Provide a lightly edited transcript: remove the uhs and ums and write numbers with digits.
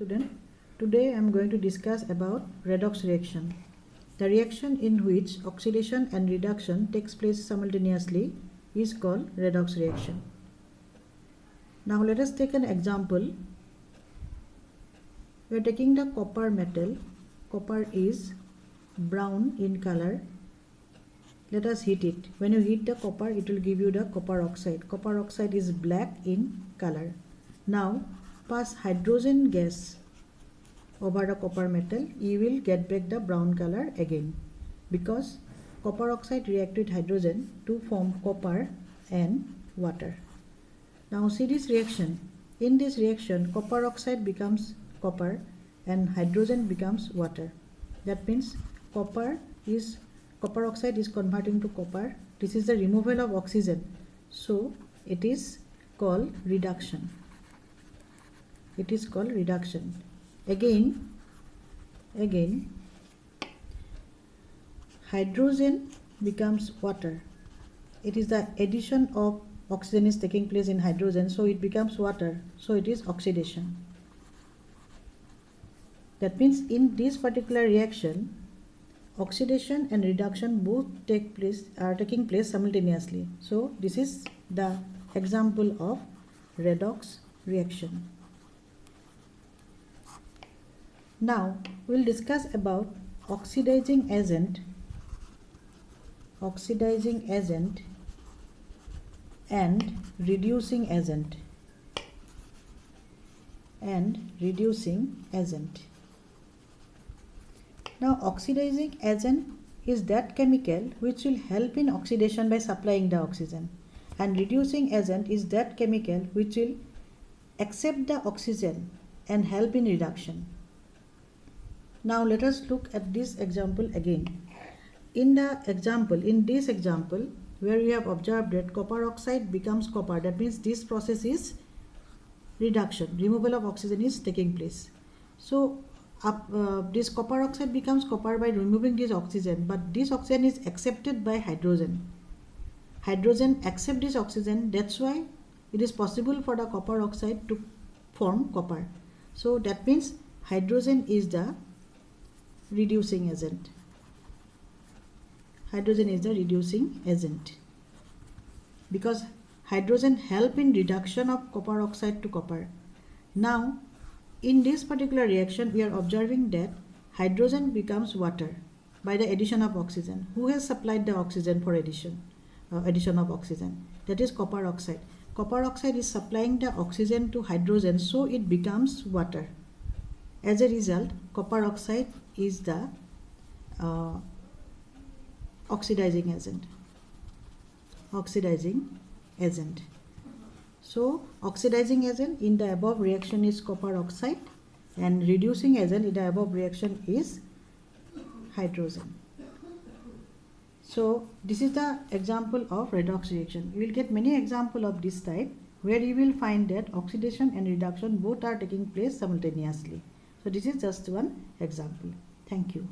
student. Today I am going to discuss about redox reaction. The reaction in which oxidation and reduction takes place simultaneously is called redox reaction. Now let us take an example. We are taking the copper metal. Copper is brown in color. Let us heat it. When you heat the copper, it will give you the copper oxide. Copper oxide is black in color. Now pass hydrogen gas over the copper metal, you will get back the brown color again, because copper oxide react with hydrogen to form copper and water. Now see this reaction. In this reaction, copper oxide becomes copper and hydrogen becomes water. That means copper oxide is converting to copper. This is the removal of oxygen. So it is called reduction. It is called reduction. Again, hydrogen becomes water. It is the addition of oxygen is taking place in hydrogen, so it becomes water. So it is oxidation. That means in this particular reaction, oxidation and reduction both are taking place simultaneously. So this is the example of redox reaction. Now we will discuss about oxidizing agent and reducing agent. Now oxidizing agent is that chemical which will help in oxidation by supplying the oxygen, and reducing agent is that chemical which will accept the oxygen and help in reduction. Now let us look at this example again. In this example where we have observed that copper oxide becomes copper, that means this process is reduction, removal of oxygen is taking place. So this copper oxide becomes copper by removing this oxygen, but this oxygen is accepted by hydrogen. Hydrogen accepts this oxygen, that's why it is possible for the copper oxide to form copper. So that means hydrogen is the reducing agent. Hydrogen is the reducing agent because hydrogen help in reduction of copper oxide to copper. Now in this particular reaction we are observing that hydrogen becomes water by the addition of oxygen. Who has supplied the oxygen for addition of oxygen? That is copper oxide. Copper oxide is supplying the oxygen to hydrogen, so it becomes water. As a result, copper oxide is the oxidizing agent. So oxidizing agent in the above reaction is copper oxide, and reducing agent in the above reaction is hydrogen. So this is the example of redox reaction. You will get many examples of this type where you will find that oxidation and reduction both are taking place simultaneously. So this is just one example. Thank you.